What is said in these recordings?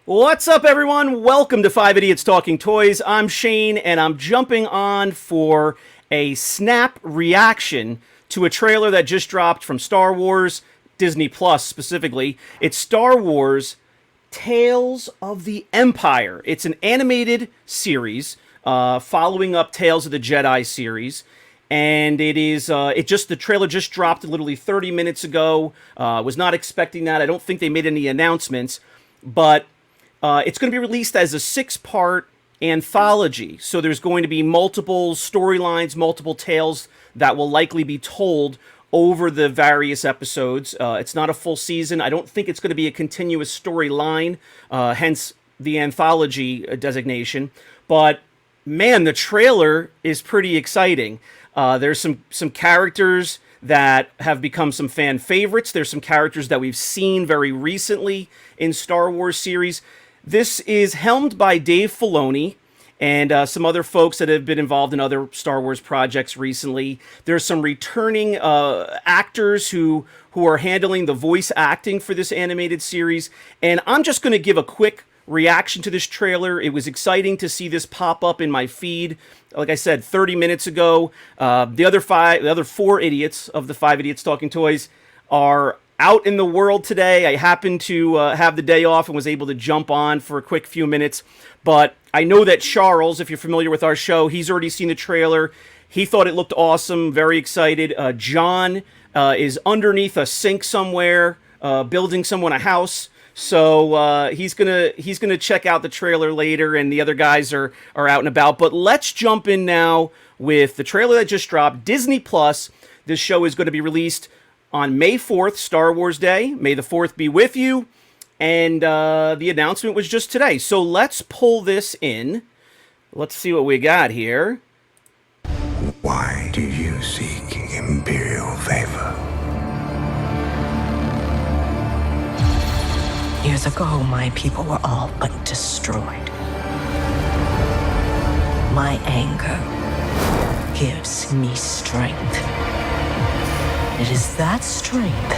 What's up, everyone? Welcome to 5 Idiots Talking Toys. I'm Shane, and I'm jumping on for a snap reaction to a trailer that just dropped from Star Wars, Disney Plus specifically. It's Star Wars Tales of the Empire. It's an animated series following up Tales of the Jedi series. And the trailer just dropped literally 30 minutes ago. Was not expecting that. I don't think they made any announcements, but it's going to be released as a 6-part anthology. So there's going to be multiple storylines, multiple tales that will likely be told over the various episodes. It's not a full season. I don't think it's going to be a continuous storyline, hence the anthology designation. But man, the trailer is pretty exciting. There's some characters that have become some fan favorites. There's some characters that we've seen very recently in Star Wars series. This is helmed by Dave Filoni and some other folks that have been involved in other Star Wars projects recently. There's some returning actors who are handling the voice acting for this animated series. And I'm just going to give a quick reaction to this trailer. It was exciting to see this pop up in my feed. Like I said, 30 minutes ago. The other 4 idiots of the 5 Idiots Talking Toys are out in the world today. I happened to have the day off and was able to jump on for a quick few minutes. But I know that Charles, if you're familiar with our show, he's already seen the trailer. He thought it looked awesome, very excited. John is underneath a sink somewhere, building someone a house. So he's gonna check out the trailer later, and the other guys are out and about. But let's jump in now with the trailer that just dropped. Disney Plus. This show is going to be released on May 4th, Star Wars Day. May the 4th be with you. And the announcement was just today. So let's pull this in. Let's see what we got here. Why do you seek Imperial favor? Years ago, my people were all but destroyed. My anger gives me strength. It is that strength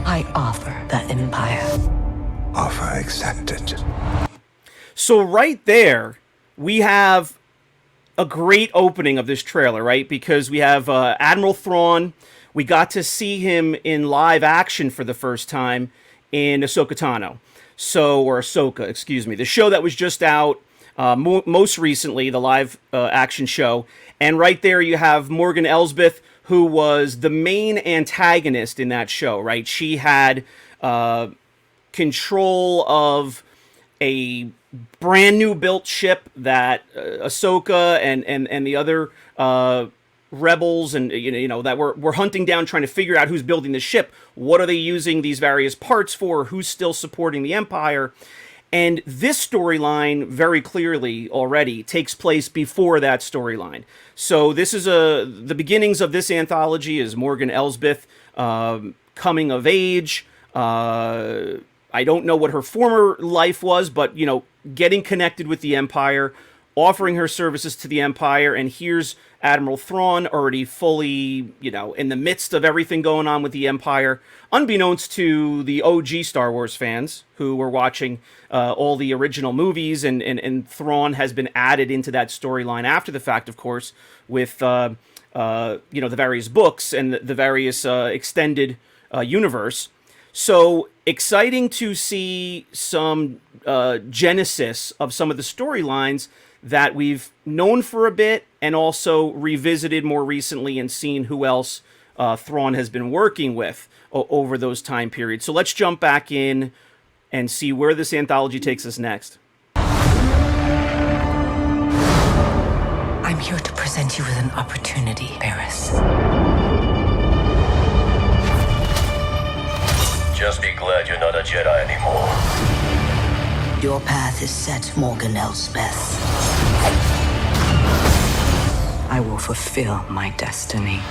I offer the Empire. Offer accepted. So right there, we have a great opening of this trailer, right? Because we have Admiral Thrawn. We got to see him in live action for the first time in Ahsoka Tano. Or Ahsoka, excuse me. The show that was just out most recently, the live action show. And right there you have Morgan Elsbeth, who was the main antagonist in that show, right? She had control of a brand new built ship that Ahsoka and the other rebels and that were hunting down, trying to figure out who's building the ship. What are they using these various parts for? Who's still supporting the Empire? And this storyline very clearly already takes place before that storyline. So this is the beginnings of this anthology is Morgan Elsbeth coming of age. I don't know what her former life was, but getting connected with the Empire, offering her services to the Empire, and here's Admiral Thrawn already fully, in the midst of everything going on with the Empire, unbeknownst to the OG Star Wars fans who were watching all the original movies, and Thrawn has been added into that storyline after the fact, of course, with the various books and the various extended universe. So exciting to see some genesis of some of the storylines that we've known for a bit and also revisited more recently and seen who else Thrawn has been working with over those time periods. So let's jump back in and see where this anthology takes us next. I'm here to present you with an opportunity, Barris. Just be glad you're not a Jedi anymore. Your path is set, Morgan Elsbeth. I will fulfill my destiny.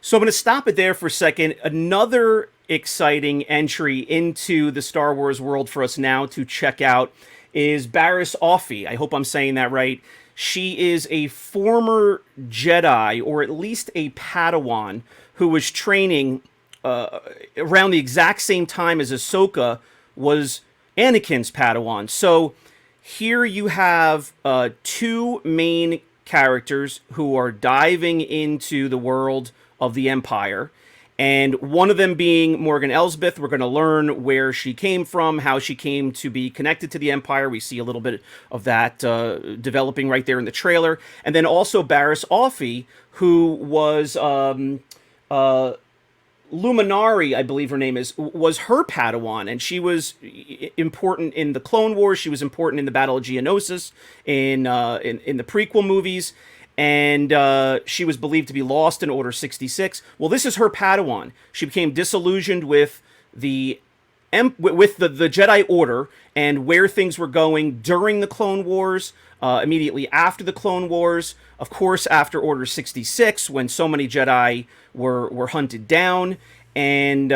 So I'm going to stop it there for a second. Another exciting entry into the Star Wars world for us now to check out is Barris Offee. I hope I'm saying that right. She is a former Jedi, or at least a Padawan, who was training around the exact same time as Ahsoka was Anakin's Padawan. So here you have two main characters who are diving into the world of the Empire. And one of them being Morgan Elsbeth. We're going to learn where she came from, how she came to be connected to the Empire. We see a little bit of that developing right there in the trailer. And then also Barriss Offee, who was Luminari, I believe her name is, was her Padawan, and she was important in the Clone Wars. She was important in the Battle of Geonosis in the prequel movies, and she was believed to be lost in Order 66. Well, this is her Padawan. She became disillusioned with the Jedi Order and where things were going during the Clone Wars, immediately after the Clone Wars, of course, after Order 66, when so many Jedi were hunted down, and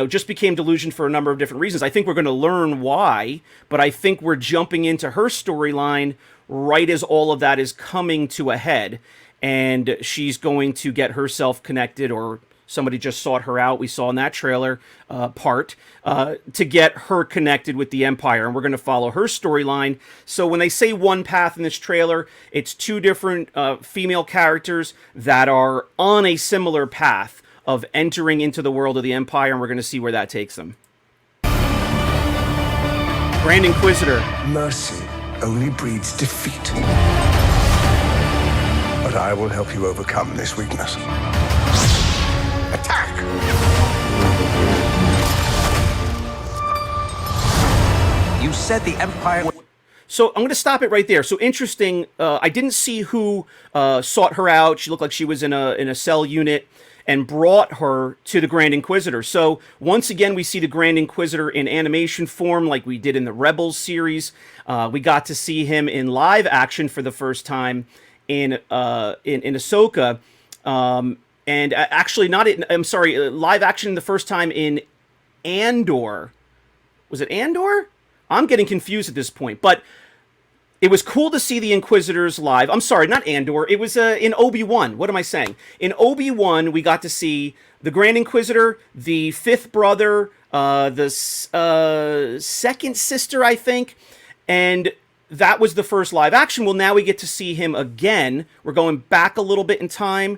just became delusioned for a number of different reasons. I think we're going to learn why, but I think we're jumping into her storyline right as all of that is coming to a head, and she's going to get herself connected, or somebody just sought her out, we saw in that trailer to get her connected with the Empire, and we're going to follow her storyline. So when they say one path in this trailer, it's two different female characters that are on a similar path of entering into the world of the Empire, and we're going to see where that takes them. Grand Inquisitor. Mercy only breeds defeat. But I will help you overcome this weakness. Attack! You said the Empire... So I'm going to stop it right there. So interesting. I didn't see who sought her out. She looked like she was in a cell unit and brought her to the Grand Inquisitor. So once again, we see the Grand Inquisitor in animation form like we did in the Rebels series. We got to see him in live action for the first time in Ahsoka. And actually not in, I'm sorry, live action the first time in Andor. Was it Andor? I'm getting confused at this point, but it was cool to see the Inquisitors live. I'm sorry, not Andor. It was in Obi-Wan. What am I saying? In Obi-Wan, we got to see the Grand Inquisitor, the fifth brother, the second sister, I think, and that was the first live action. Well, now we get to see him again. We're going back a little bit in time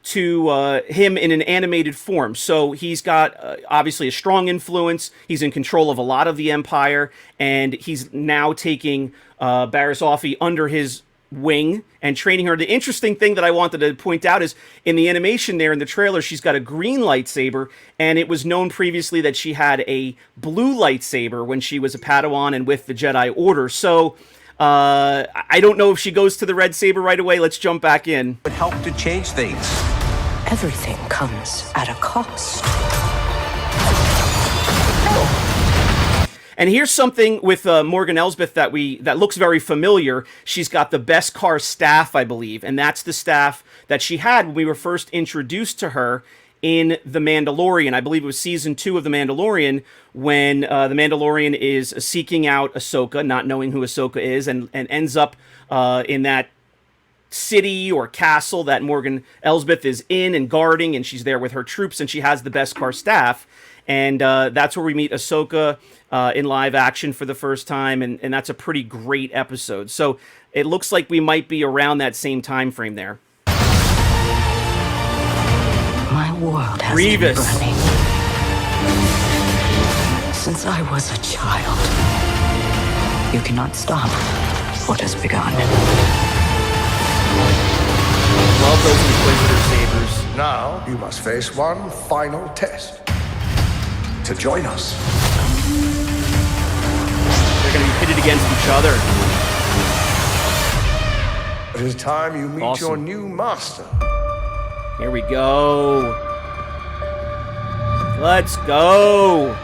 to him in an animated form. So he's got obviously a strong influence. He's in control of a lot of the Empire, and he's now taking Barriss Offee under his wing and training her. The interesting thing that I wanted to point out is in the animation there in the trailer, she's got a green lightsaber, and it was known previously that she had a blue lightsaber when she was a Padawan and with the Jedi Order. So I don't know if she goes to the red saber right away. Let's jump back in. would help to change things. Everything comes at a cost. And here's something with Morgan Elsbeth that looks very familiar. She's got the Beskar staff, I believe, and that's the staff that she had when we were first introduced to her in The Mandalorian. I believe it was season 2 of The Mandalorian when the Mandalorian is seeking out Ahsoka, not knowing who Ahsoka is, and ends up in that city or castle that Morgan Elsbeth is in and guarding, and she's there with her troops, and she has the Beskar staff. And that's where we meet Ahsoka in live action for the first time, and that's a pretty great episode. So it looks like we might be around that same time frame there. My world has Grievous. been burning since I was a child. You cannot stop what has begun. Love those Inquisitor sabers. Now you must face one final test. To join us. They're going to be pitted against each other. It is time you meet Awesome. your new master. Here we go. Let's go.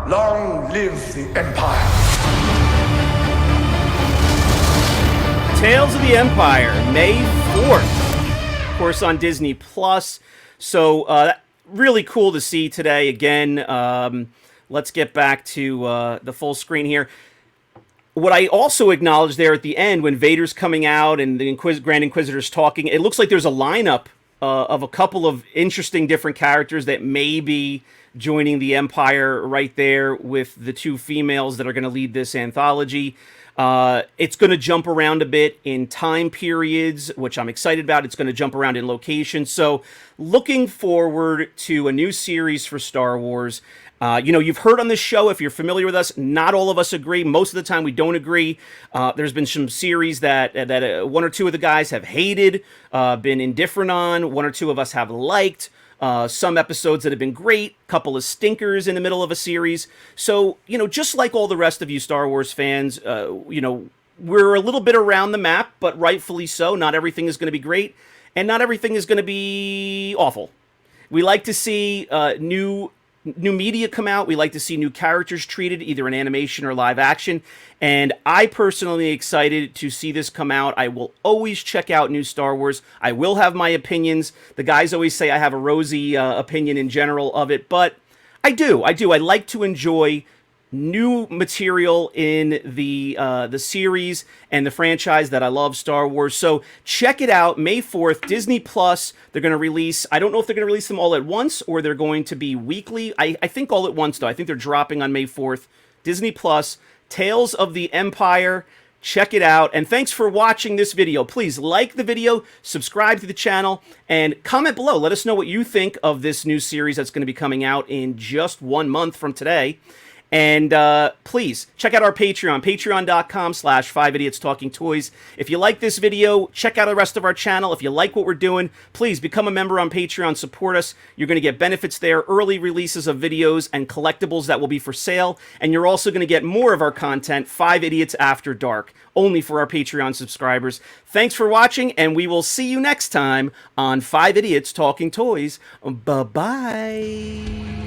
Long live the Empire. Tales of the Empire, May 4th. Of course, on Disney Plus. So, really cool to see today. Again, let's get back to the full screen here. what I also acknowledge there at the end when Vader's coming out and the Grand Inquisitor's talking, it looks like there's a lineup of a couple of interesting different characters that may be joining the Empire right there with the two females that are going to lead this anthology. It's going to jump around a bit in time periods, which I'm excited about. It's going to jump around in locations. So looking forward to a new series for Star Wars. You've heard on this show, if you're familiar with us, not all of us agree. Most of the time we don't agree. There's been some series that one or two of the guys have hated, been indifferent on. One or two of us have liked. Some episodes that have been great, couple of stinkers in the middle of a series. So, just like all the rest of you Star Wars fans, we're a little bit around the map, but rightfully so. Not everything is going to be great, and not everything is going to be awful. We like to see new media come out. We like to see new characters treated, either in animation or live action. And I personally am excited to see this come out. I will always check out new Star Wars. I will have my opinions. The guys always say I have a rosy opinion in general of it, but I do. I like to enjoy new material in the series and the franchise that I love, Star Wars. So check it out. May 4th, Disney Plus. They're going to release, I don't know if they're going to release them all at once or they're going to be weekly. I think all at once, though. I think they're dropping on May 4th. Disney Plus, Tales of the Empire. Check it out. And thanks for watching this video. Please like the video, subscribe to the channel, and comment below. Let us know what you think of this new series that's going to be coming out in just 1 month from today. And please check out our Patreon, patreon.com/5idiotstalkingtoys. If you like this video, check out the rest of our channel. If you like what we're doing, please become a member on Patreon, support us. You're going to get benefits there, early releases of videos and collectibles that will be for sale. And you're also going to get more of our content, 5 Idiots After Dark, only for our Patreon subscribers. Thanks for watching, and we will see you next time on 5 Idiots Talking Toys. Bye-bye.